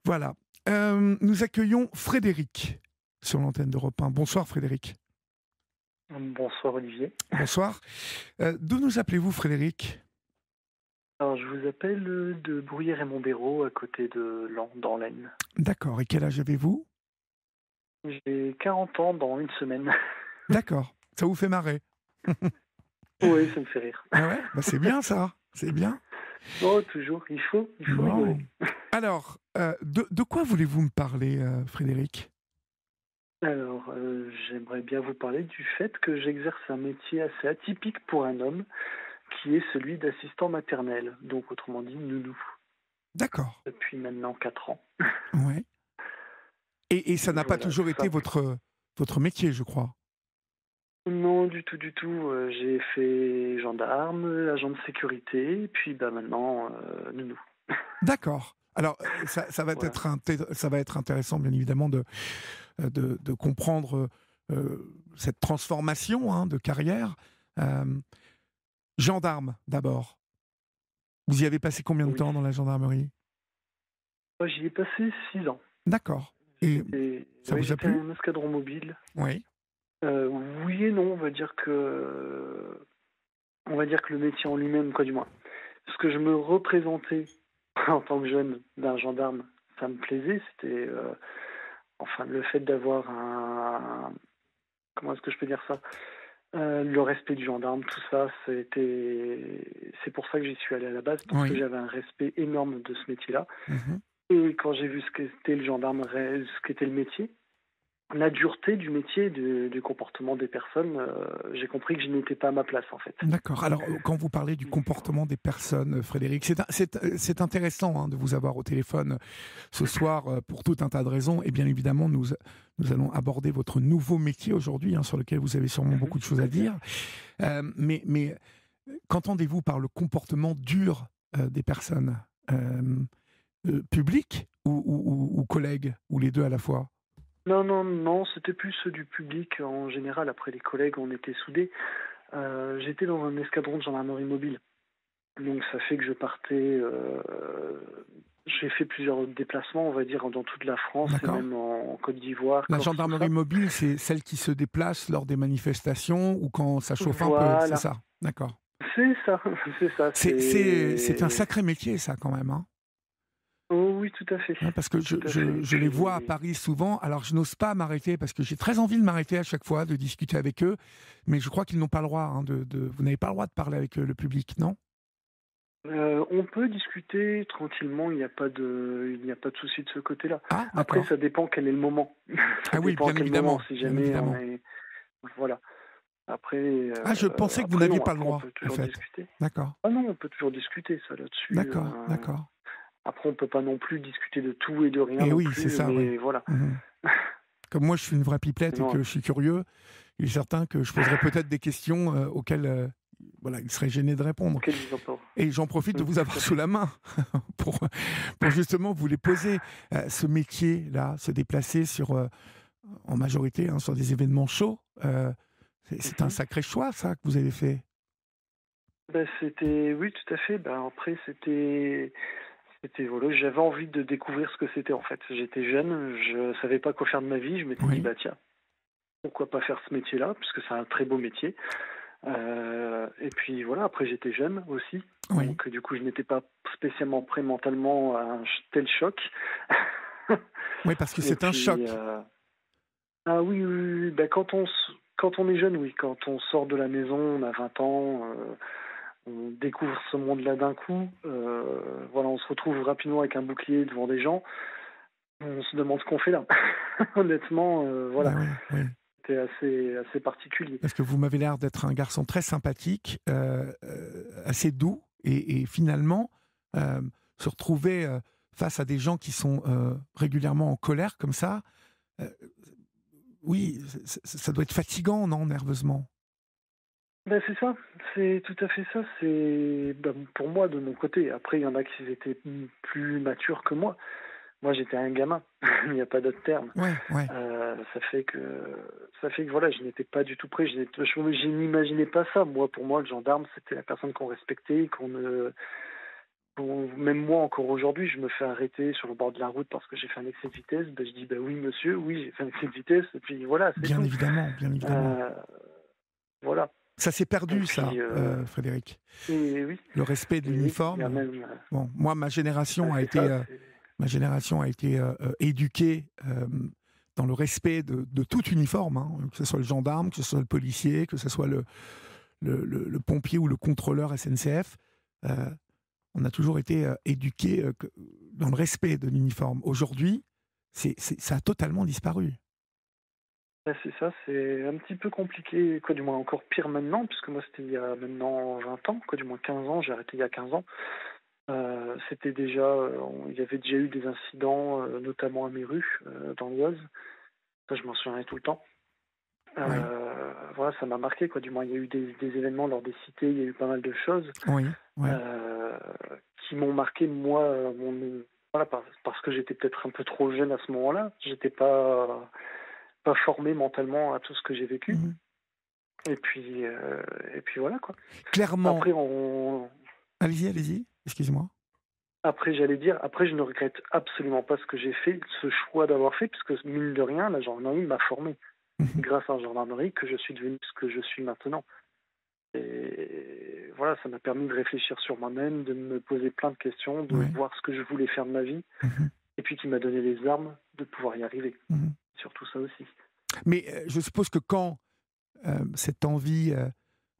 Voilà. Nous accueillons Frédéric sur l'antenne d'Europe 1. Bonsoir Frédéric. Bonsoir Olivier. Bonsoir. D'où nous appelez-vous Frédéric? Alors je vous appelle de Bruyères-et-Montbérault à côté de Laon, dans l'Aisne. D'accord. Et quel âge avez-vous? J'ai 40 ans dans une semaine. D'accord. Ça vous fait marrer? Oui, ça me fait rire. Ah ouais, bah c'est bien ça. C'est bien. Oh, toujours, il faut rigoler. Bon. Alors, de quoi voulez-vous me parler, Frédéric? Alors, j'aimerais bien vous parler du fait que j'exerce un métier assez atypique pour un homme, qui est celui d'assistant maternel, donc autrement dit nounou, D'accord. depuis maintenant 4 ans. Ouais. Et ça n'a pas Voilà, toujours tout été simple. votre métier, je crois. Non, du tout, du tout. J'ai fait gendarme, agent de sécurité, et puis bah maintenant nounou. D'accord. Alors, ça va Voilà. ça va être intéressant, bien évidemment, de comprendre cette transformation hein, de carrière. Euh, Gendarme, d'abord. Vous y avez passé combien de Oui. temps dans la gendarmerie? Moi, j'y ai passé 6 ans. D'accord. Et ça Oui, vous a j'étais plu? un escadron mobile. Oui. Oui et non, on va dire que le métier en lui-même, quoi du moins. Ce que je me représentais en tant que jeune d'un gendarme, ça me plaisait. C'était, enfin, le fait d'avoir comment est-ce que je peux dire ça? Le respect du gendarme, tout ça, c'est pour ça que j'y suis allé à la base, parce que Oui. j'avais un respect énorme de ce métier-là. Mhm. Et quand j'ai vu ce qu'était le gendarme, ce qu'était le métier, la dureté du métier, du comportement des personnes, j'ai compris que je n'étais pas à ma place, en fait. D'accord. Alors, quand vous parlez du comportement des personnes, Frédéric, c'est intéressant hein, de vous avoir au téléphone ce soir pour tout un tas de raisons. Et bien évidemment, nous allons aborder votre nouveau métier aujourd'hui, hein, sur lequel vous avez sûrement Mhm, beaucoup de choses tout à à fait. dire. Mais qu'entendez-vous par le comportement dur des personnes publiques ou collègues, ou les deux à la fois? Non, non, non, c'était plus du public en général. Après, les collègues, on était soudés. J'étais dans un escadron de gendarmerie mobile. Donc, ça fait que je partais. J'ai fait plusieurs déplacements, on va dire, dans toute la France et D'accord. même en Côte d'Ivoire, La Corse, tout gendarmerie ça. mobile, c'est celle qui se déplace lors des manifestations ou quand ça chauffe un peu, c'est Voilà. ça? D'accord. C'est ça, c'est ça. C'est un sacré métier, ça, quand même, hein? Oh oui, tout à fait. Hein, parce que Tout à fait. Et je les vois à puis, Paris souvent. Alors, je n'ose pas m'arrêter parce que j'ai très envie de m'arrêter à chaque fois, de discuter avec eux. Mais je crois qu'ils n'ont pas le droit. Hein, vous n'avez pas le droit de parler avec le public, non? on peut discuter tranquillement, il n'y a pas de souci de ce côté-là. Ah, Après, d'accord. ça dépend quel est le moment. Ça Ah oui, dépend à bien quel moment. évidemment. Si Bien jamais on évidemment. est, voilà. Après, Ah, je pensais que vous n'aviez non. pas le Après, on droit, peut en toujours fait. discuter. D'accord. Ah non, on peut toujours discuter ça là-dessus. D'accord. D'accord. Après, on peut pas non plus discuter de tout et de rien Et non oui, c'est plus. ça, oui. Mais voilà. Mhm. Comme moi, je suis une vraie pipelette et Non. que je suis curieux, il est certain que je poserai peut-être des questions auxquelles voilà, il serait gêné de répondre. Auquel ils ont pas. Et j'en profite de vous Tout avoir à sous fait. la main pour, pour justement vous les poser. Ce métier-là, se déplacer en majorité hein, sur des événements chauds, c'est un Mhm. sacré choix, ça, que vous avez fait. Ben, c'était, oui, tout à fait. Ben, après, voilà, j'avais envie de découvrir ce que c'était en fait. J'étais jeune, je savais pas quoi faire de ma vie. Je m'étais dit Oui, bah tiens, pourquoi pas faire ce métier-là, puisque c'est un très beau métier. Et puis voilà, après j'étais jeune aussi, oui. donc du coup je n'étais pas spécialement prêt mentalement à un tel choc. Oui, parce que Et c'est un puis choc. ah oui, oui, oui, oui. Ben, quand on est jeune, oui, quand on sort de la maison, on a 20 ans. On découvre ce monde-là d'un coup. Voilà, on se retrouve rapidement avec un bouclier devant des gens. On se demande ce qu'on fait là. Honnêtement, voilà, Ah oui, oui. c'était assez particulier. Parce que vous m'avez l'air d'être un garçon très sympathique, assez doux, et finalement, euh, se retrouver face à des gens qui sont régulièrement en colère comme ça, euh, oui, ça doit être fatigant, non, nerveusement? Ben, c'est ça, c'est tout à fait ça. C'est ben, pour moi de mon côté. Après, il y en a qui étaient plus matures que moi. Moi, j'étais un gamin. Il n'y a pas d'autre terme. Ouais, ouais. Ça fait que voilà, je n'étais pas du tout prêt. Je n'imaginais pas ça. Moi, pour moi, le gendarme, c'était la personne qu'on respectait, Bon, même moi, encore aujourd'hui, je me fais arrêter sur le bord de la route parce que j'ai fait un excès de vitesse. Ben, je dis, ben oui, monsieur, oui, j'ai fait un excès de vitesse, et puis voilà, c'est Bien tout. évidemment, bien évidemment. Euh, voilà. Ça s'est Et perdu, ça, puis, Frédéric. et oui, Le respect de et oui, il y a l'uniforme. même. Bon, moi, C'est ça, c'est. ma génération a été éduquée dans le respect de tout uniforme, hein, que ce soit le gendarme, que ce soit le policier, que ce soit le pompier ou le contrôleur SNCF. Euh, on a toujours été éduqués dans le respect de l'uniforme. Aujourd'hui, ça a totalement disparu. C'est ça, c'est un petit peu compliqué, quoi, du moins encore pire maintenant, puisque moi c'était il y a maintenant 20 ans, quoi, du moins 15 ans, j'ai arrêté il y a 15 ans. C'était déjà, il y avait déjà eu des incidents, notamment à Méru, dans l'Oise. Ça, je m'en souviens tout le temps. Oui, Voilà, ça m'a marqué, quoi. Du moins, il y a eu des événements lors des cités, il y a eu pas mal de choses oui, oui. euh, qui m'ont marqué, moi, voilà, parce que j'étais peut-être un peu trop jeune à ce moment-là. J'étais pas formé mentalement à tout ce que j'ai vécu. Mhm. Et puis voilà, quoi. Clairement, Après, on, allez-y, allez-y, excusez-moi. Après, j'allais dire, après, je ne regrette absolument pas ce que j'ai fait, ce choix d'avoir fait, puisque mine de rien, la gendarmerie m'a formé. C'est Mhm. grâce à la gendarmerie que je suis devenu ce que je suis maintenant. Et voilà, ça m'a permis de réfléchir sur moi-même, de me poser plein de questions, de Ouais. voir ce que je voulais faire de ma vie, Mhm. et puis qui m'a donné les armes de pouvoir y arriver. Mhm. Surtout ça aussi. Mais je suppose que quand cette envie,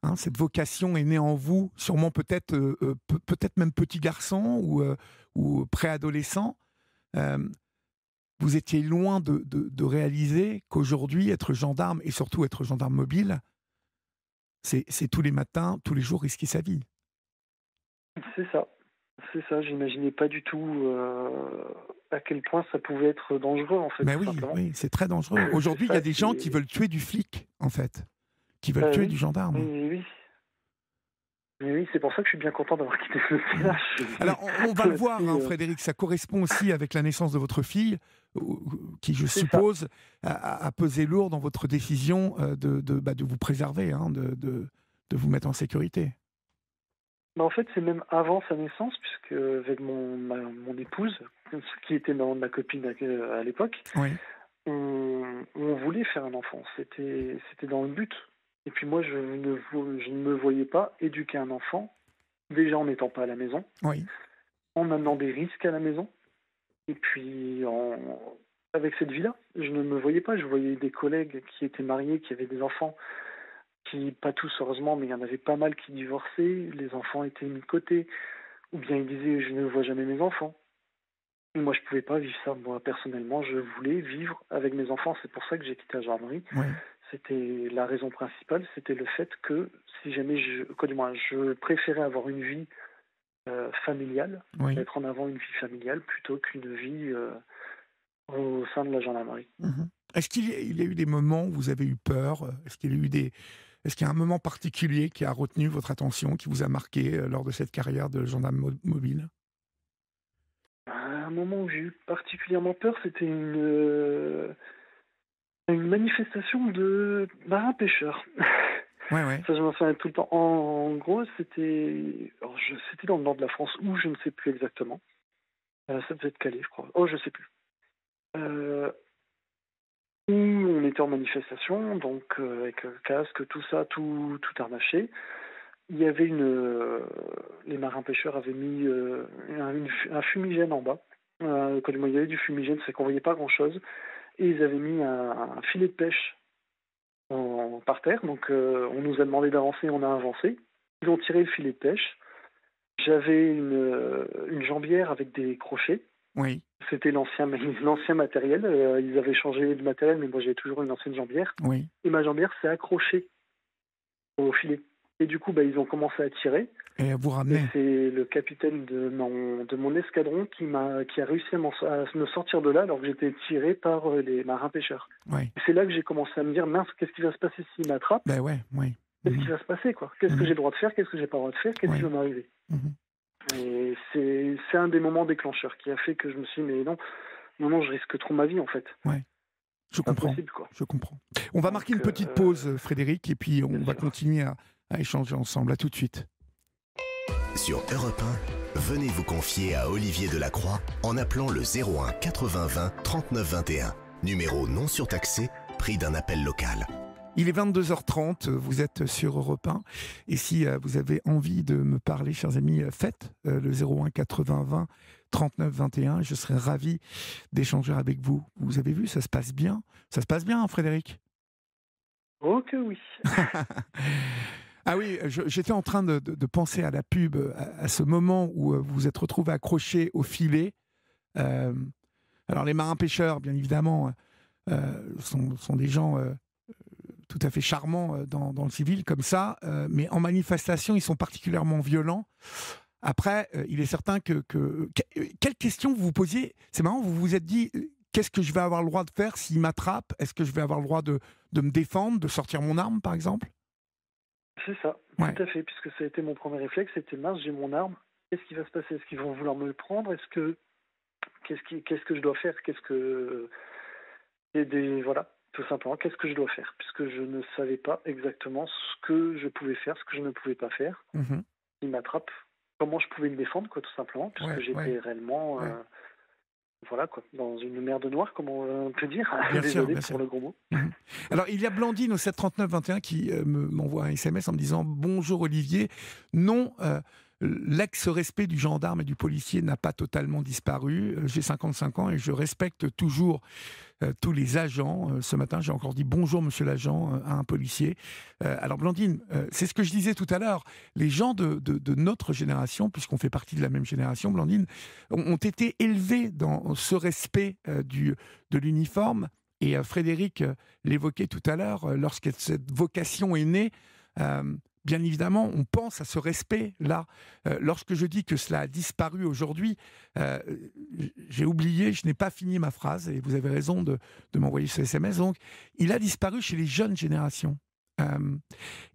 hein, cette vocation est née en vous, sûrement peut-être peut-être même petit garçon ou préadolescent, euh, vous étiez loin de réaliser qu'aujourd'hui, être gendarme et surtout être gendarme mobile, c'est tous les matins, tous les jours risquer sa vie. C'est ça. C'est ça. J'imaginais pas du tout à quel point ça pouvait être dangereux, en fait, Ben tout oui, simplement. oui, c'est très dangereux. C'est Aujourd'hui, il y ça a des qui gens qui est. veulent tuer du flic, en fait, qui veulent tuer Oui, du oui, gendarme. oui, oui. Mais oui, c'est pour ça que je suis bien content d'avoir quitté ce Mhm. métier-là. Alors, on va le voir, C'est hein, Frédéric, ça correspond aussi avec la naissance de votre fille, qui, je c'est ça. suppose, a pesé lourd dans votre décision de vous préserver, hein, de vous mettre en sécurité. Bah, en fait, c'est même avant sa naissance, puisque avec mon épouse, qui était ma copine à l'époque, Oui, on voulait faire un enfant. C'était dans le but. Et puis moi, je ne me voyais pas éduquer un enfant, déjà en n'étant pas à la maison, oui, en amenant des risques à la maison, et puis avec cette vie-là, je ne me voyais pas. Je voyais des collègues qui étaient mariés, qui avaient des enfants, qui, pas tous heureusement, mais il y en avait pas mal qui divorçaient, les enfants étaient mis de côté, ou bien ils disaient je ne vois jamais mes enfants. Et moi je pouvais pas vivre ça, moi personnellement je voulais vivre avec mes enfants, c'est pour ça que j'ai quitté la gendarmerie. oui, C'était la raison principale, c'était le fait que si jamais quoi du moins, je préférais avoir une vie familiale, oui. mettre en avant une vie familiale plutôt qu'une vie au sein de la gendarmerie. Mhm. Est-ce qu'il y a eu des moments où vous avez eu peur? Est-ce qu'il y a un moment particulier qui a retenu votre attention, qui vous a marqué lors de cette carrière de gendarme mobile? Un moment où j'ai eu particulièrement peur, c'était une manifestation de marins-pêcheurs. Ouais, ouais, Ça, je m'en souviens tout le temps. En gros, c'était dans le nord de la France, où je ne sais plus exactement. Ça devait être Calais, je crois. Oh, je sais plus. Euh, où on était en manifestation, donc avec casque, tout ça, tout harnaché. Il y avait les marins-pêcheurs avaient mis un fumigène en bas. Quand il y avait du fumigène, c'est qu'on voyait pas grand-chose. Et ils avaient mis un filet de pêche par terre. Donc on nous a demandé d'avancer, on a avancé. Ils ont tiré le filet de pêche. J'avais une jambière avec des crochets. oui, C'était l'ancien matériel. Ils avaient changé de matériel, mais moi j'avais toujours une ancienne jambière. oui. Et ma jambière s'est accrochée au filet. Et du coup, ils ont commencé à tirer. Et vous Et ramenez. c'est le capitaine de mon escadron qui a réussi à me sortir de là alors que j'étais tiré par les marins-pêcheurs. Oui. Et c'est là que j'ai commencé à me dire, mince, qu'est-ce qui va se passer s'ils m'attrapent? Ben ouais, oui. Qu'est-ce qui Mhm. va se passer, quoi? Qu'est-ce que Mhm. j'ai le droit de faire? Qu'est-ce que j'ai pas le droit de faire? Qu'est-ce qui Oui. va m'arriver? Mhm. Et c'est un des moments déclencheurs qui a fait que je me suis dit, mais non, non, non, je risque trop ma vie, en fait. Ouais. Je C'est pas comprends. possible, quoi. Je comprends. On va marquer une Donc, petite pause, Frédéric, et puis on bien va sûr. continuer à échanger ensemble. À tout de suite. Sur Europe 1, venez vous confier à Olivier Delacroix en appelant le 01 80 20 39 21. Numéro non surtaxé, prix d'un appel local. Il est 22h30, vous êtes sur Europe 1. Et si vous avez envie de me parler, chers amis, faites le 01 80 20 39 21. Je serai ravi d'échanger avec vous. Vous avez vu, ça se passe bien. Ça se passe bien, hein, Frédéric? Oh que oui. Ah oui, j'étais en train de penser à la pub, à ce moment où vous vous êtes retrouvé accroché au filet. Alors les marins-pêcheurs, bien évidemment, sont des gens tout à fait charmants dans le civil, comme ça, mais en manifestation, ils sont particulièrement violents. Après, il est certain quelle question vous vous posiez? C'est marrant, vous vous êtes dit, qu'est-ce que je vais avoir le droit de faire s'ils m'attrapent? Est-ce que je vais avoir le droit de me défendre, de sortir mon arme, par exemple? C'est ça, Ouais. tout à fait, puisque ça a été mon premier réflexe, c'était mince, j'ai mon arme, qu'est-ce qui va se passer? Est-ce qu'ils vont vouloir me le prendre? Qu'est-ce que je dois faire? Voilà, tout simplement, qu'est-ce que je dois faire? Puisque je ne savais pas exactement ce que je pouvais faire, ce que je ne pouvais pas faire. Mhm. Ils m'attrapent, comment je pouvais me défendre, quoi, tout simplement, puisque j'étais réellement, voilà, quoi, dans une merde noire, comme on peut dire. Bien sûr, Désolé bien pour sûr. le gros mot. Mhm. Alors, il y a Blandine au 739 21 qui m'envoie un SMS en me disant « Bonjour Olivier, non, l'ex-respect du gendarme et du policier n'a pas totalement disparu. J'ai 55 ans et je respecte toujours tous les agents. Ce matin, j'ai encore dit bonjour monsieur l'agent à un policier. Alors Blandine, c'est ce que je disais tout à l'heure. Les gens de notre génération, puisqu'on fait partie de la même génération, Blandine, ont été élevés dans ce respect de l'uniforme. Et Frédéric l'évoquait tout à l'heure, lorsque cette vocation est née, bien évidemment, on pense à ce respect-là. Lorsque je dis que cela a disparu aujourd'hui, j'ai oublié, je n'ai pas fini ma phrase, et vous avez raison de m'envoyer ce SMS. Donc, il a disparu chez les jeunes générations.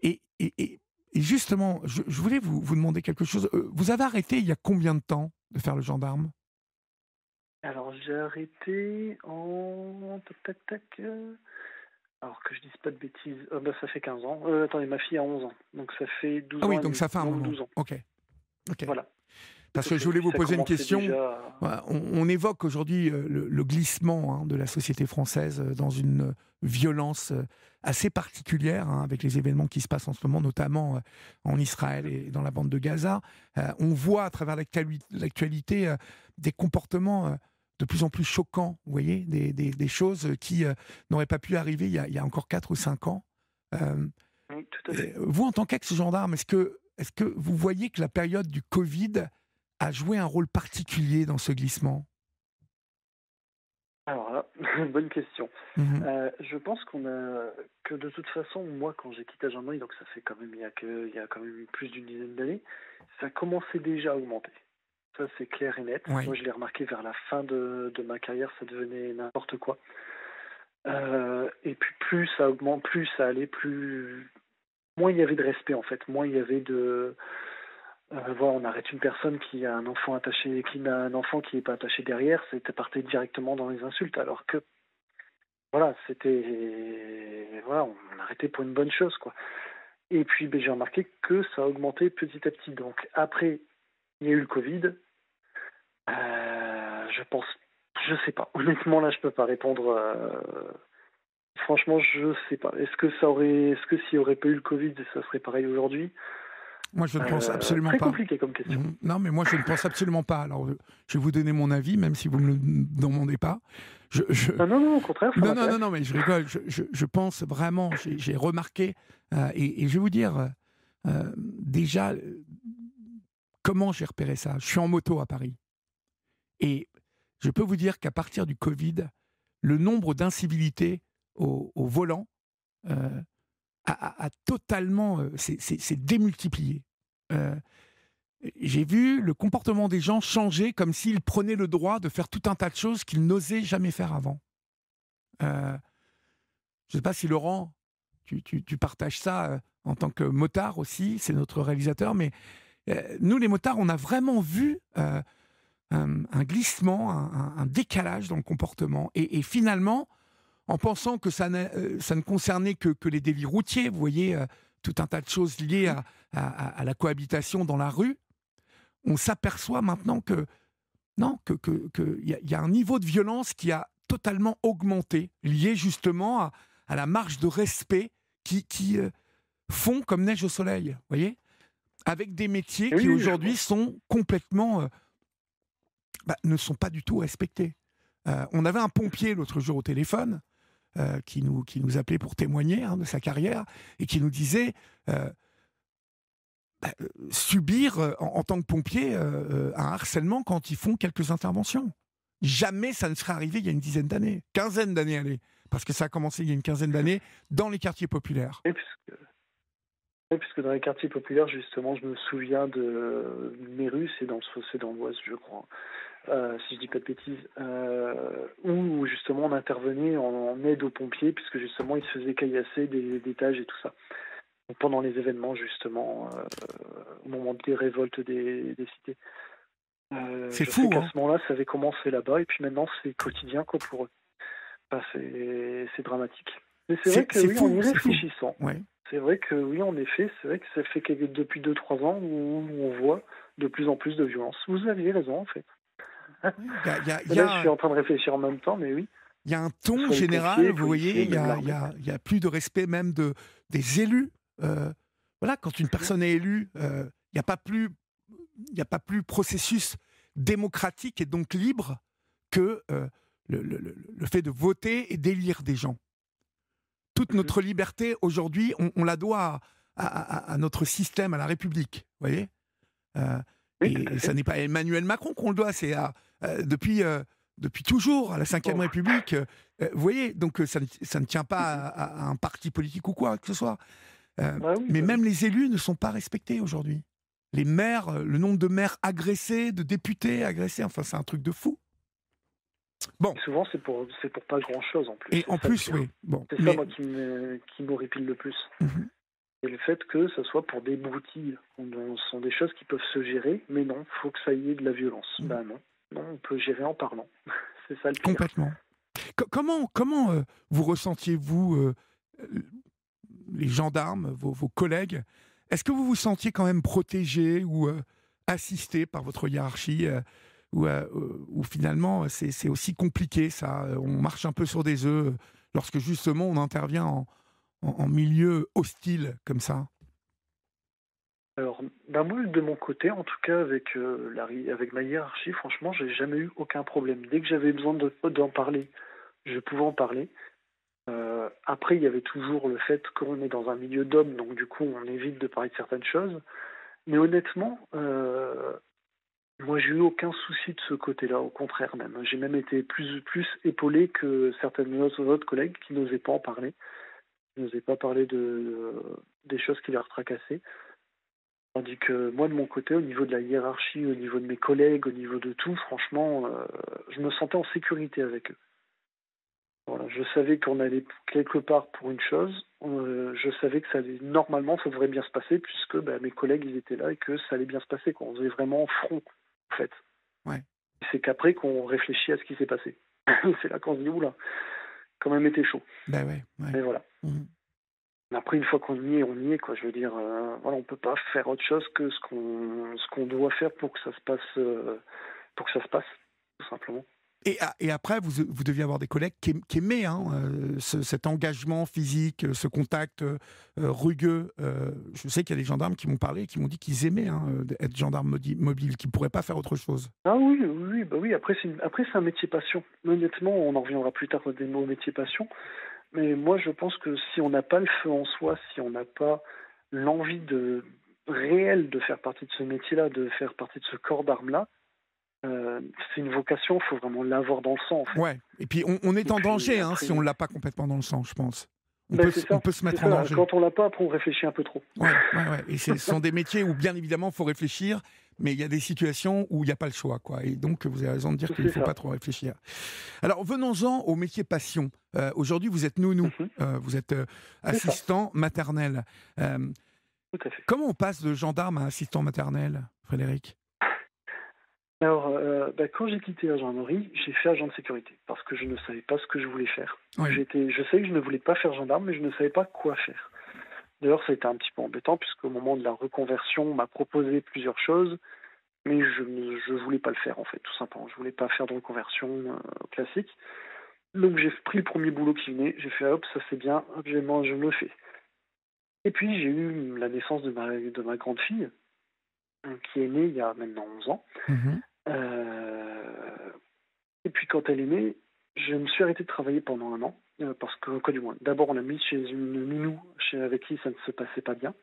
Et justement, je voulais vous demander quelque chose. Vous avez arrêté il y a combien de temps de faire le gendarme? Alors, j'ai arrêté en... Alors que je dise pas de bêtises, ça fait 15 ans. Attendez, ma fille a 11 ans, donc ça fait 12 ans. Ah oui, donc ça fait un non, moment. 12 ans. Ok. Voilà. Parce que je voulais vous Ça poser une commençait question. déjà- Voilà, on évoque aujourd'hui le glissement, hein, de la société française dans une violence assez particulière, hein, avec les événements qui se passent en ce moment, notamment en Israël et dans la bande de Gaza. On voit à travers l'actualité des comportements de plus en plus choquants, vous voyez, des choses qui n'auraient pas pu arriver il y a encore 4 ou 5 ans. Oui, tout à fait. Vous, en tant qu'ex-gendarme, est-ce que vous voyez que la période du Covid a joué un rôle particulier dans ce glissement? Alors là, bonne question. Mhm. Je pense que de toute façon, moi, quand j'ai quitté la gendarmerie, donc ça fait quand même il y a quand même plus d'une dizaine d'années, ça commençait déjà à augmenter. Ça, c'est clair et net. Ouais. Moi, je l'ai remarqué vers la fin de ma carrière, ça devenait n'importe quoi. Et puis plus ça augmente, plus ça allait, moins il y avait de respect en fait, moins il y avait de voilà, on arrête une personne qui a un enfant attaché, qui n'a un enfant qui n'est pas attaché derrière, c'était parti directement dans les insultes, alors que voilà, voilà, on arrêtait pour une bonne chose quoi. Et puis j'ai remarqué que ça a augmenté petit à petit. Donc après, il y a eu le Covid. Je sais pas. Honnêtement, là, je peux pas répondre. Franchement, je sais pas. Est-ce que s'il y aurait pas eu le Covid, ça serait pareil aujourd'hui? Moi, je ne pense absolument très pas. compliqué comme question. Non, mais moi, je ne pense absolument pas. Alors, je vais vous donner mon avis, même si vous ne me le demandez pas. Non, au contraire. Non, mais je rigole. Je pense vraiment, j'ai remarqué, et je vais vous dire, déjà, comment j'ai repéré ça. Je suis en moto à Paris. Et je peux vous dire qu'à partir du Covid, le nombre d'incivilités au volant a totalement s'est démultiplié. J'ai vu le comportement des gens changer comme s'ils prenaient le droit de faire tout un tas de choses qu'ils n'osaient jamais faire avant. Je ne sais pas si Laurent, tu partages ça en tant que motard aussi, c'est notre réalisateur, mais nous les motards, on a vraiment vu un glissement, un décalage dans le comportement. Et finalement, en pensant que ça ne concernait que les délits routiers, vous voyez, tout un tas de choses liées à la cohabitation dans la rue, on s'aperçoit maintenant que non, y a un niveau de violence qui a totalement augmenté, lié justement à la marge de respect qui fond comme neige au soleil, vous voyez, avec des métiers qui aujourd'hui sont complètement ne sont pas du tout respectés. On avait un pompier l'autre jour au téléphone qui nous appelait pour témoigner de sa carrière et qui nous disait subir en tant que pompier un harcèlement quand ils font quelques interventions. Jamais ça ne serait arrivé il y a une dizaine d'années, quinzaine d'années, allez, parce que ça a commencé il y a une quinzaine d'années dans les quartiers populaires. Puisque dans les quartiers populaires, justement, je me souviens de Méru, c'est dans l'Oise, je crois, si je dis pas de bêtises, où justement on intervenait en aide aux pompiers, puisque justement ils se faisaient caillasser des étages et tout ça. Donc, pendant les événements, justement, au moment des révoltes des cités. C'est je fou, sais qu'à ce moment-là, ça avait commencé là-bas, et puis maintenant c'est quotidien quoi, pour eux. Enfin, c'est dramatique. Mais c'est vrai que oui, fou, en y réfléchissant, ouais. C'est vrai que oui, en effet, c'est vrai que ça fait que depuis 2-3 ans où on voit de plus en plus de violence. Vous aviez raison, en fait. Là, je suis en train de réfléchir en même temps, mais oui. Il y a un ton général, pompiers, vous voyez, il y a plus de respect même des élus. Voilà, quand une personne est élue, il n'y a pas plus processus démocratique et donc libre que le fait de voter et d'élire des gens. Toute notre liberté, aujourd'hui, on la doit à notre système, à la République, vous voyez. Et ça n'est pas Emmanuel Macron qu'on le doit, c'est depuis toujours, à la Ve République. Vous voyez, donc ça ne tient pas à un parti politique ou quoi que ce soit. Mais même les élus ne sont pas respectés aujourd'hui. Les maires, le nombre de maires agressés, de députés agressés, enfin c'est un truc de fou. Bon. Souvent c'est pour pas grand-chose en plus. Et en plus, oui. Bon. C'est ça moi qui m'horripile le plus. Et le fait que ce soit pour des broutilles. Ce sont des choses qui peuvent se gérer, mais non, il faut que ça y ait de la violence. Non, on peut gérer en parlant. C'est ça le pire. Complètement. Comment vous ressentiez-vous les gendarmes, vos collègues? Est-ce que vous vous sentiez quand même protégé ou assisté par votre hiérarchie ou finalement c'est aussi compliqué ça, on marche un peu sur des œufs lorsque justement on intervient en milieu hostile comme ça? Alors, moi, de mon côté, en tout cas, avec ma hiérarchie, franchement, j'ai jamais eu aucun problème. Dès que j'avais besoin d'en parler, je pouvais en parler. Après, il y avait toujours le fait qu'on est dans un milieu d'hommes, donc du coup, on évite de parler de certaines choses. Mais honnêtement, moi, j'ai eu aucun souci de ce côté-là, au contraire même. J'ai même été plus épaulé que certaines autres collègues qui n'osaient pas en parler, qui n'osaient pas parler des choses qui leur tracassaient. Tandis que moi, de mon côté, au niveau de la hiérarchie, au niveau de mes collègues, au niveau de tout, franchement, je me sentais en sécurité avec eux. Voilà, je savais qu'on allait quelque part pour une chose. Je savais que normalement, ça devrait bien se passer puisque mes collègues, ils étaient là et que ça allait bien se passer. On faisait vraiment front, en fait. Ouais. C'est qu'après qu'on réfléchit à ce qui s'est passé. C'est là qu'on se dit, oula, quand même été chaud. Ouais. Et voilà. Après, une fois qu'on y est, on y est, quoi. Je veux dire, voilà, on peut pas faire autre chose que ce qu'on doit faire pour que ça se passe, tout simplement. Et après, vous deviez avoir des collègues qui aimaient cet engagement physique, ce contact rugueux. Je sais qu'il y a des gendarmes qui m'ont parlé, qui m'ont dit qu'ils aimaient être gendarmes mobiles, qu'ils ne pourraient pas faire autre chose. Ah oui. Après, c'est un métier passion. Honnêtement, on en reviendra plus tard au métier passion. Mais moi, je pense que si on n'a pas le feu en soi, si on n'a pas l'envie réelle de faire partie de ce métier-là, de faire partie de ce corps d'armes-là, c'est une vocation, il faut vraiment l'avoir dans le sang. En fait. Ouais. Et puis on est en danger après, si on ne l'a pas complètement dans le sang, je pense. On peut se mettre en danger. Quand on l'a pas, après on réfléchit un peu trop. Ouais. Et ce sont des métiers où bien évidemment il faut réfléchir, mais il y a des situations où il n'y a pas le choix, quoi. Et donc vous avez raison de dire qu'il ne faut pas trop réfléchir. Alors venons-en au métier passion. Aujourd'hui vous êtes nounou, vous êtes assistant maternel. Tout à fait. Comment on passe de gendarme à assistant maternel, Frédéric? Alors, quand j'ai quitté la gendarmerie, j'ai fait agent de sécurité parce que je ne savais pas ce que je voulais faire. Oui. Je savais que je ne voulais pas faire gendarme, mais je ne savais pas quoi faire. D'ailleurs, ça a été un petit peu embêtant puisqu'au moment de la reconversion, on m'a proposé plusieurs choses. Mais je voulais pas le faire, en fait, tout simplement. Je voulais pas faire de reconversion classique. Donc j'ai pris le premier boulot qui venait, j'ai fait hop, ça c'est bien, hop, je me le fais. Et puis j'ai eu la naissance de ma grande fille, qui est née il y a maintenant 11 ans. Mhm. Et puis quand elle est née, je me suis arrêté de travailler pendant un an, parce que, quoi du moins, d'abord on l'a mise chez une nounou avec qui ça ne se passait pas bien.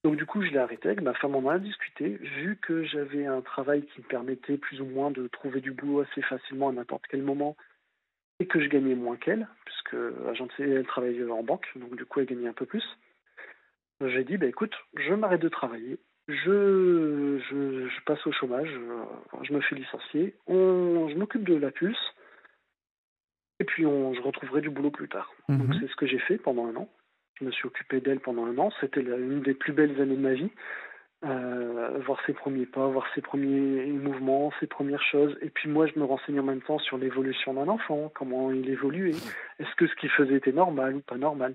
Donc du coup je l'ai arrêté, avec ma femme on en a discuté, vu que j'avais un travail qui me permettait plus ou moins de trouver du boulot assez facilement à n'importe quel moment, et que je gagnais moins qu'elle, puisque elle travaillait en banque, donc du coup elle gagnait un peu plus. J'ai dit, bah écoute, je m'arrête de travailler, je passe au chômage, je me fais licencier, je m'occupe de la puce, et puis je retrouverai du boulot plus tard. Donc Mhm. c'est ce que j'ai fait pendant un an. Je me suis occupé d'elle pendant un an, c'était une des plus belles années de ma vie. Voir ses premiers pas, voir ses premiers mouvements, ses premières choses. Et puis moi, je me renseignais en même temps sur l'évolution d'un enfant, comment il évoluait. Est-ce que ce qu'il faisait était normal ou pas normal?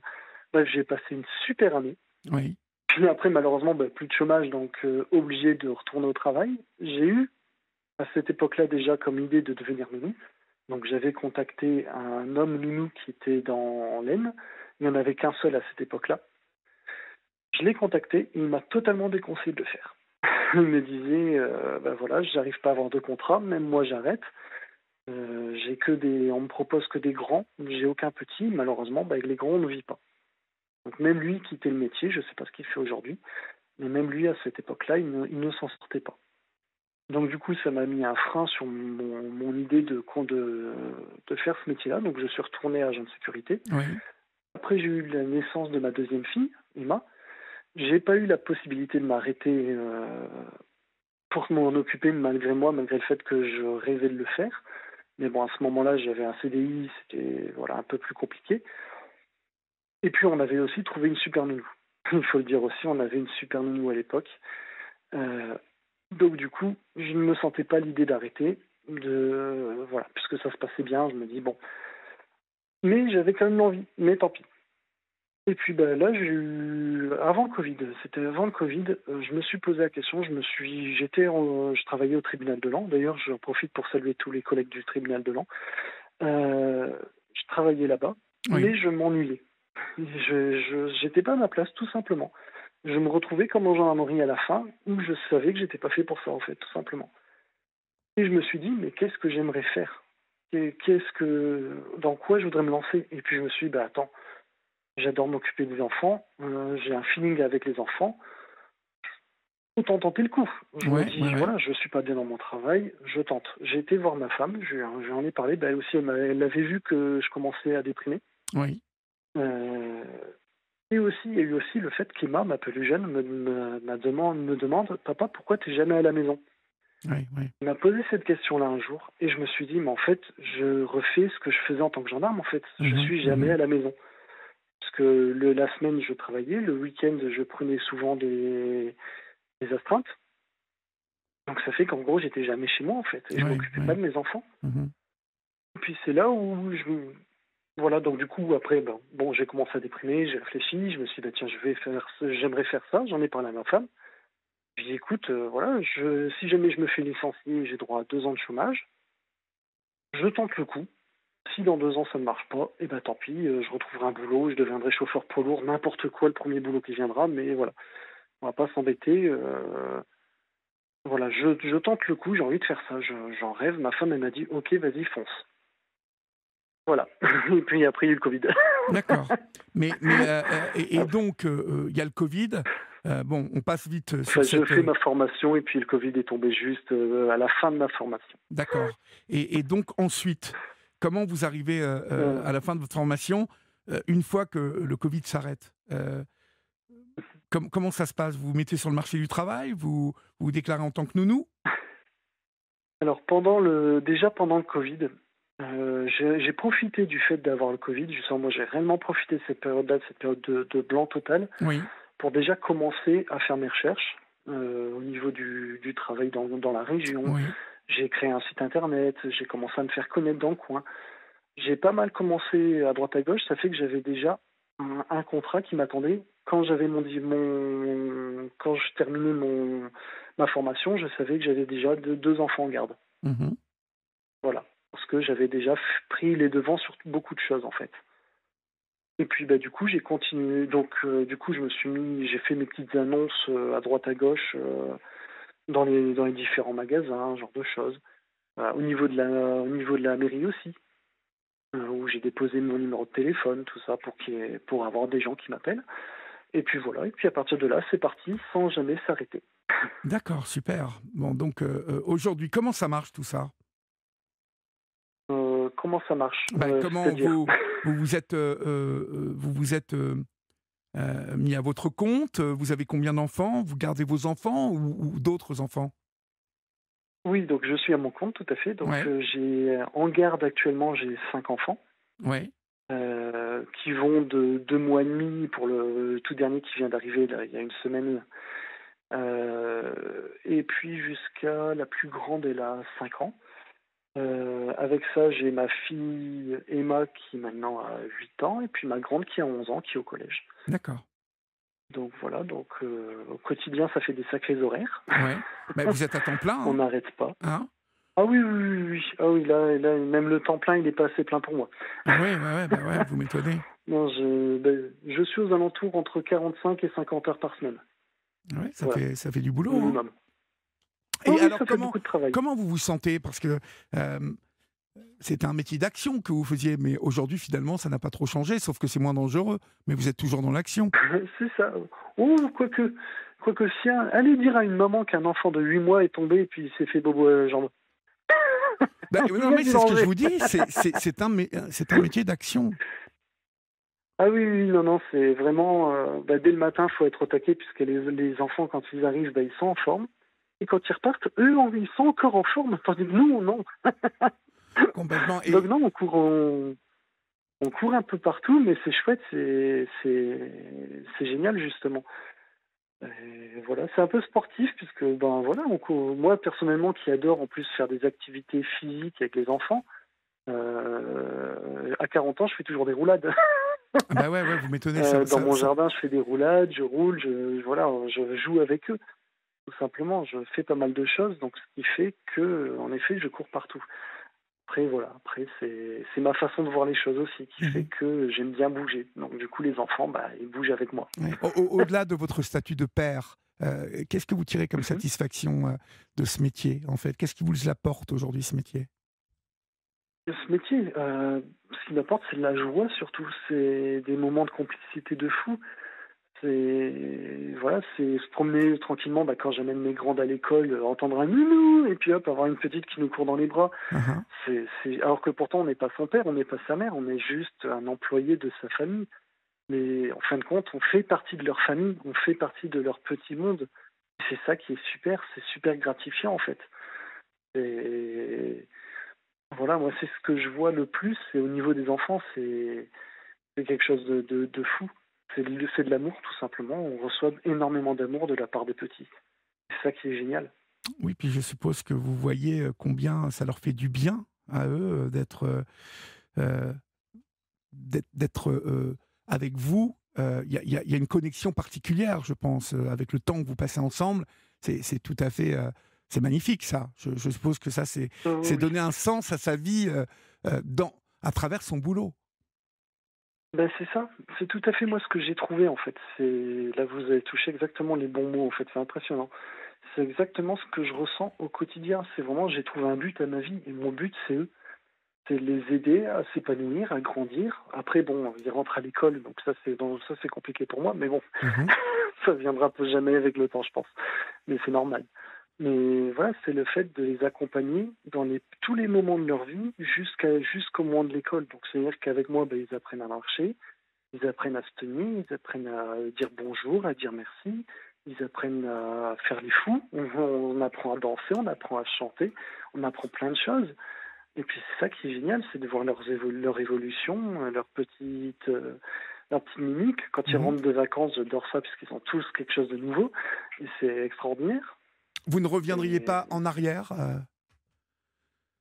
Bref, j'ai passé une super année. Oui. Puis après, malheureusement, plus de chômage, donc obligé de retourner au travail. J'ai eu, à cette époque-là, déjà comme idée de devenir nounou. Donc j'avais contacté un homme nounou qui était dans l'Aisne. Il n'y en avait qu'un seul à cette époque-là. Je l'ai contacté et il m'a totalement déconseillé de le faire. Il me disait, voilà, j'arrive pas à avoir de contrat, même moi j'arrête. On me propose que des grands, j'ai aucun petit. Malheureusement, avec les grands on ne vit pas. Donc même lui quittait le métier, je ne sais pas ce qu'il fait aujourd'hui, mais même lui à cette époque-là, il ne s'en sortait pas. Donc du coup, ça m'a mis un frein sur mon idée de faire ce métier-là. Donc je suis retourné agent de sécurité. Oui. Après, j'ai eu la naissance de ma deuxième fille, Emma. J'ai pas eu la possibilité de m'arrêter pour m'en occuper malgré moi, malgré le fait que je rêvais de le faire. Mais bon, à ce moment-là, j'avais un CDI, c'était un peu plus compliqué. Et puis, on avait aussi trouvé une super nounou. Il faut le dire aussi, on avait une super nounou à l'époque. Donc, du coup, je ne me sentais pas l'idée d'arrêter. Puisque ça se passait bien, je me dis, bon. Mais j'avais quand même l'envie, mais tant pis. Et puis là, c'était avant le Covid, je me suis posé la question, je travaillais au tribunal de Laon, d'ailleurs j'en profite pour saluer tous les collègues du tribunal de Laon. Je travaillais là-bas, Oui. mais je m'ennuyais. J'étais pas à ma place, tout simplement. Je me retrouvais comme en gendarmerie à la fin, où je savais que j'étais pas fait pour ça, en fait, tout simplement. Et je me suis dit, mais qu'est-ce que j'aimerais faire? Dans quoi je voudrais me lancer? Et puis je me suis dit, attends, j'adore m'occuper des enfants, j'ai un feeling avec les enfants, autant tenter le coup. Je me dis, voilà, je suis pas bien dans mon travail, je tente. J'ai été voir ma femme, je lui en ai parlé, elle aussi, elle avait vu que je commençais à déprimer. Oui. Et aussi, il y a eu aussi le fait qu'Emma, ma plus jeune, me demande, papa, pourquoi tu n'es jamais à la maison? Oui. Il m'a posé cette question-là un jour, et je me suis dit, mais en fait, je refais ce que je faisais en tant que gendarme, en fait. Je suis jamais à la maison. Parce que la semaine, je travaillais, le week-end, je prenais souvent des astreintes. Donc ça fait qu'en gros, j'étais jamais chez moi, en fait, et je m'occupais pas de mes enfants. Et puis c'est là où voilà, donc du coup, après, j'ai commencé à déprimer, j'ai réfléchi, je me suis dit, tiens, j'aimerais faire ça, j'en ai parlé à ma femme. J'ai dit, écoute, si jamais je me fais licencier, j'ai droit à 2 ans de chômage, je tente le coup. Si dans 2 ans ça ne marche pas, tant pis, je retrouverai un boulot, je deviendrai chauffeur poids lourd, n'importe quoi, le premier boulot qui viendra, mais voilà, on va pas s'embêter. Voilà, je tente le coup, j'ai envie de faire ça, j'en rêve. Ma femme, elle m'a dit, ok, vas-y, fonce. Voilà. Et puis après, il y a eu le Covid. D'accord. Donc, il y a le Covid. On passe vite sur Je fais ma formation et puis le Covid est tombé juste à la fin de ma formation. D'accord. Et donc ensuite, comment vous arrivez à la fin de votre formation une fois que le Covid s'arrête? Comment ça se passe? Vous vous mettez sur le marché du travail? Vous vous déclarez en tant que nounou? Alors pendant le Covid, j'ai profité du fait d'avoir le Covid. Justement, moi j'ai réellement profité de cette période-là, de cette période de blanc total, pour déjà commencer à faire mes recherches au niveau du travail dans la région. Oui. J'ai créé un site internet, j'ai commencé à me faire connaître dans le coin. J'ai pas mal commencé à droite à gauche, ça fait que j'avais déjà un contrat qui m'attendait quand quand je terminais ma formation, je savais que j'avais déjà deux enfants en garde. Mhm. Voilà. Parce que j'avais déjà pris les devants sur beaucoup de choses, en fait. Et puis, du coup, j'ai continué. Donc, du coup, j'ai fait mes petites annonces à droite à gauche dans les différents magasins, ce genre de choses. Au niveau de la mairie aussi, où j'ai déposé mon numéro de téléphone, tout ça, pour avoir des gens qui m'appellent. Et puis voilà. Et puis à partir de là, c'est parti sans jamais s'arrêter. D'accord, super. Bon, donc aujourd'hui, comment ça marche tout ça? Comment ça marche? Comment C'est-à-dire? vous vous êtes mis à votre compte? Vous avez combien d'enfants? Vous gardez vos enfants ou d'autres enfants? Oui, donc je suis à mon compte, tout à fait. Donc Ouais, en garde actuellement, j'ai 5 enfants ouais, qui vont de 2 mois et demi pour le tout dernier qui vient d'arriver là, il y a une semaine. Et puis jusqu'à la plus grande, elle a 5 ans. Avec ça, j'ai ma fille Emma qui maintenant a 8 ans et puis ma grande qui a 11 ans qui est au collège. d'accord. Donc voilà, au quotidien, ça fait des sacrés horaires. Ouais. Vous êtes à temps plein, On hein? n'arrête pas. Hein? Ah oui, oui, oui, oui. Ah oui, là, même le temps plein, il n'est pas assez plein pour moi. Ah ouais, ouais, ouais, ouais, vous m'étonnez. Non, je suis aux alentours entre 45 et 50 heures par semaine. Ouais, Voilà, ça fait du boulot, hein? minimum. Ah Et oui, alors, ça fait beaucoup de travail. comment vous vous sentez? Parce que c'était un métier d'action que vous faisiez, mais aujourd'hui, finalement, ça n'a pas trop changé, sauf que c'est moins dangereux. Mais vous êtes toujours dans l'action. C'est ça. Oh, quoique si, allez dire à une maman qu'un enfant de 8 mois est tombé et puis il s'est fait bobo à la jambe. Non, mais c'est ce que je vous dis, c'est un métier d'action. Ah oui, oui, non, non, c'est vraiment... dès le matin, il faut être au taquet puisque les enfants, quand ils arrivent, ils sont en forme. Et quand ils repartent, eux, ils sont encore en forme, tandis que nous, non. Complètement. Et Donc non, on court un peu partout, mais c'est chouette, c'est génial, justement. Et voilà, c'est un peu sportif puisque, voilà, on court. Moi, personnellement, qui adore en plus faire des activités physiques avec les enfants, à 40 ans, je fais toujours des roulades. ouais, ouais, vous m'étonnez. Ça, Dans mon ça, jardin, je fais des roulades, je roule, voilà, je joue avec eux. Tout simplement, je fais pas mal de choses, donc ce qui fait que, en effet, je cours partout. Après, voilà, c'est ma façon de voir les choses aussi, qui fait Mhm. que j'aime bien bouger. Donc, du coup, les enfants, ils bougent avec moi. Ouais. Au-delà de votre statut de père, qu'est-ce que vous tirez comme Mhm. satisfaction de ce métier, en fait? Qu'est-ce qui vous apporte aujourd'hui, ce métier? Ce métier, ce qui m'apporte, c'est de la joie surtout. C'est des moments de complicité de fou. C'est se promener tranquillement quand j'amène mes grandes à l'école, entendre un nounou, et puis hop, avoir une petite qui nous court dans les bras. Mhm. Alors que pourtant, on n'est pas son père, on n'est pas sa mère, on est juste un employé de sa famille. Mais en fin de compte, on fait partie de leur famille, on fait partie de leur petit monde. C'est ça qui est super, c'est super gratifiant en fait. Et voilà, moi, c'est ce que je vois le plus, c'est au niveau des enfants, c'est quelque chose de fou. C'est de l'amour, tout simplement. On reçoit énormément d'amour de la part des petits. C'est ça qui est génial. Oui, puis je suppose que vous voyez combien ça leur fait du bien à eux euh, d'être avec vous. Il y a une connexion particulière, je pense, avec le temps que vous passez ensemble. C'est tout à fait... c'est magnifique, ça. Je suppose que ça, c'est Oui. donner un sens à sa vie à travers son boulot. C'est ça. C'est tout à fait moi ce que j'ai trouvé, en fait. Là, vous avez touché exactement les bons mots, en fait. C'est impressionnant. C'est exactement ce que je ressens au quotidien. C'est vraiment, j'ai trouvé un but à ma vie. Et mon but, c'est eux. C'est de les aider à s'épanouir, à grandir. Après, ils rentrent à l'école, donc ça c'est compliqué pour moi, mais bon, Mhm. ça viendra peut jamais avec le temps, je pense. Mais c'est normal. Mais voilà, c'est le fait de les accompagner dans tous les moments de leur vie jusqu'au moment de l'école. Donc c'est-à-dire qu'avec moi, ils apprennent à marcher, ils apprennent à se tenir, ils apprennent à dire bonjour, à dire merci, ils apprennent à faire les fous, on apprend à danser, on apprend à chanter, on apprend plein de choses. Et puis c'est ça qui est génial, c'est de voir leur évolution, leur petite mimique. Quand ils Mhm. rentrent de vacances, j'adore ça parce qu'ils ont tous quelque chose de nouveau. Et c'est extraordinaire. Vous ne reviendriez Et... pas en arrière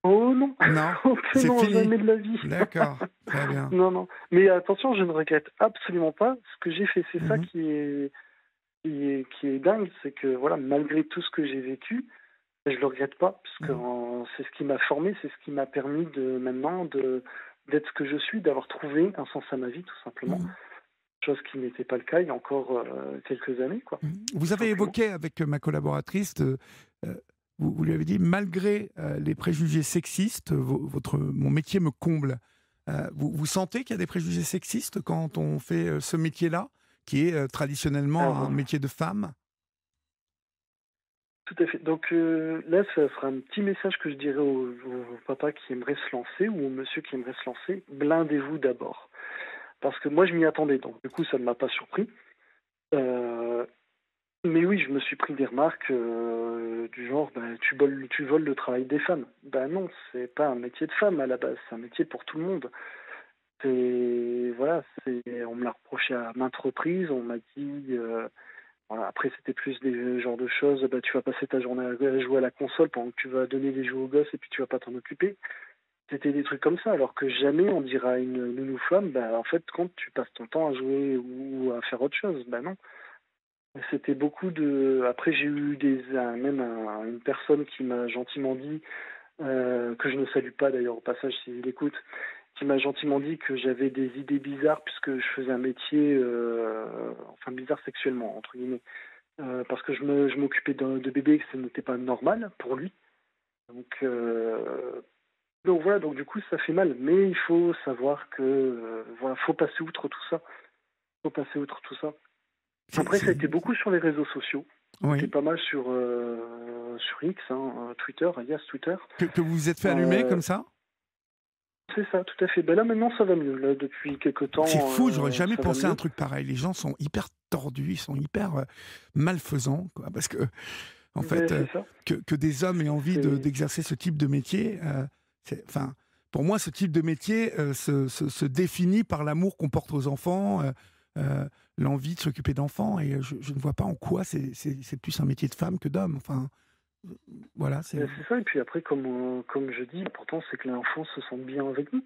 Oh non, Non, oh que c'est non, fini. jamais de la vie. D'accord. Très bien. Non, non. Mais attention, je ne regrette absolument pas ce que j'ai fait. C'est ça Mhm. qui est dingue, c'est que voilà, malgré tout ce que j'ai vécu, je le regrette pas, parce que Mhm. c'est ce qui m'a formé, c'est ce qui m'a permis d'être ce que je suis, d'avoir trouvé un sens à ma vie, tout simplement. Mhm. Chose qui n'était pas le cas il y a encore quelques années, quoi. Vous Tout avez simplement. évoqué avec ma collaboratrice, vous lui avez dit, malgré les préjugés sexistes, mon métier me comble. Vous sentez qu'il y a des préjugés sexistes quand on fait ce métier-là, qui est traditionnellement un Alors, métier de femme? tout à fait. Donc là, ça sera un petit message que je dirais au papa qui aimerait se lancer ou au monsieur qui aimerait se lancer. Blindez-vous d'abord. Parce que moi, je m'y attendais, donc du coup, ça ne m'a pas surpris. Euh, mais oui, je me suis pris des remarques du genre, ben, tu voles le travail des femmes. Ben non, c'est pas un métier de femme à la base, c'est un métier pour tout le monde. Voilà, on me l'a reproché à maintes reprises, on m'a dit, voilà, après c'était plus des genres de choses, bah, tu vas passer ta journée à jouer à la console pendant que tu vas donner des jeux aux gosses et puis tu vas pas t'en occuper. C'était des trucs comme ça, alors que jamais on dira à une nounou femme, bah, en fait, quand tu passes ton temps à jouer ou à faire autre chose, bah non. C'était beaucoup de. Après, j'ai eu une personne qui m'a gentiment dit, que je ne salue pas d'ailleurs au passage s'il écoute, qui m'a gentiment dit que j'avais des idées bizarres puisque je faisais un métier, enfin bizarre sexuellement, entre guillemets, parce que je m'occupais de bébés et que ce n'était pas normal pour lui. Donc, voilà, donc du coup ça fait mal, mais il faut savoir que voilà, faut passer outre tout ça. Faut passer outre tout ça. C'est- Après, ça a c'est- été beaucoup sur les réseaux sociaux. C'était Oui. pas mal sur X, hein, Twitter, alias Twitter. Que vous vous êtes fait allumer Euh, comme ça? c'est ça, tout à fait. Ben là, maintenant, ça va mieux. Là, depuis quelques C'est temps, fou, j'aurais jamais ça va pensé à un mieux. truc pareil. Les gens sont hyper tordus, ils sont hyper malfaisants, quoi, parce que en Ben, fait, c'est ça. que des hommes aient envie C'est d'exercer ce type de métier, enfin, pour moi, ce type de métier se définit par l'amour qu'on porte aux enfants, euh, l'envie de s'occuper d'enfants, et je ne vois pas en quoi c'est plus un métier de femme que d'homme. Enfin, voilà, c'est. c'est ça. Et puis après, comme je dis, l'important, c'est que l'enfant se sente bien avec nous.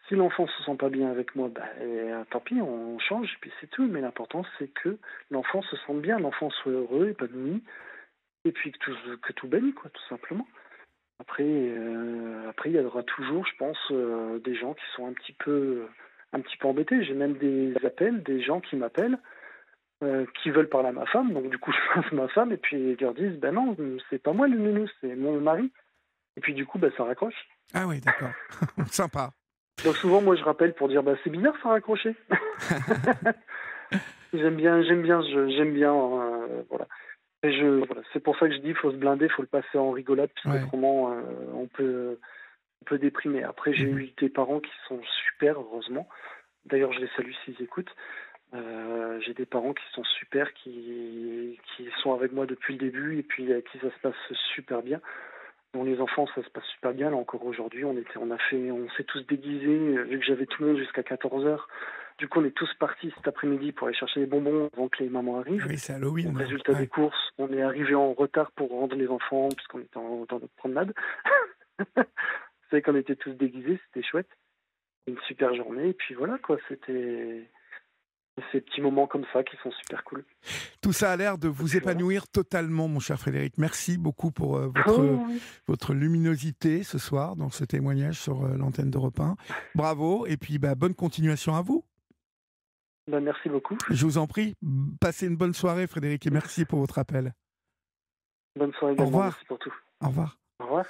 Si l'enfant se sent pas bien avec moi, ben, tant pis, on change, et puis c'est tout. Mais l'important, c'est que l'enfant se sente bien, l'enfant soit heureux, épanoui, et puis que tout baigne, quoi, tout simplement. Après, il y aura toujours, je pense, des gens qui sont un petit peu embêtés. J'ai même des appels, des gens qui m'appellent, qui veulent parler à ma femme. Donc du coup, je passe ma femme et puis ils leur disent, ben non, c'est pas moi le nounou, c'est mon mari. Et puis du coup, ben ça raccroche. Ah oui, d'accord, sympa. Donc souvent, moi, je rappelle pour dire, c'est bizarre, ça a raccroché. J'aime bien, voilà. Voilà, c'est pour ça que je dis, il faut se blinder, il faut le passer en rigolade, Ouais. puisqu'autrement, on peut déprimer. Après, j'ai Mhm. eu des parents qui sont super, heureusement. D'ailleurs, je les salue s'ils écoutent. J'ai des parents qui sont super, qui sont avec moi depuis le début et puis avec qui ça se passe super bien. Dont les enfants, ça se passe super bien. Là encore aujourd'hui, on s'est tous déguisés, vu que j'avais tout le monde jusqu'à 14 heures. Du coup, on est tous partis cet après-midi pour aller chercher des bonbons avant que les mamans arrivent. Oui, c'est Halloween. Donc, Là. résultat des Ouais. courses, on est arrivé en retard pour rendre les enfants puisqu'on était dans notre promenade. Vous savez qu'on était tous déguisés, c'était chouette. Une super journée. Et puis voilà, quoi, c'était ces petits moments comme ça qui sont super cool. Tout ça a l'air de Et vous puis voilà. épanouir totalement, mon cher Frédéric. Merci beaucoup pour Oh, oui. votre luminosité ce soir dans ce témoignage sur l'antenne d'Europe 1. Bravo, et puis bonne continuation à vous. Merci beaucoup. Je vous en prie, passez une bonne soirée, Frédéric, et merci pour votre appel. Bonne soirée Au également. revoir. Merci pour tout. Au revoir. Au revoir.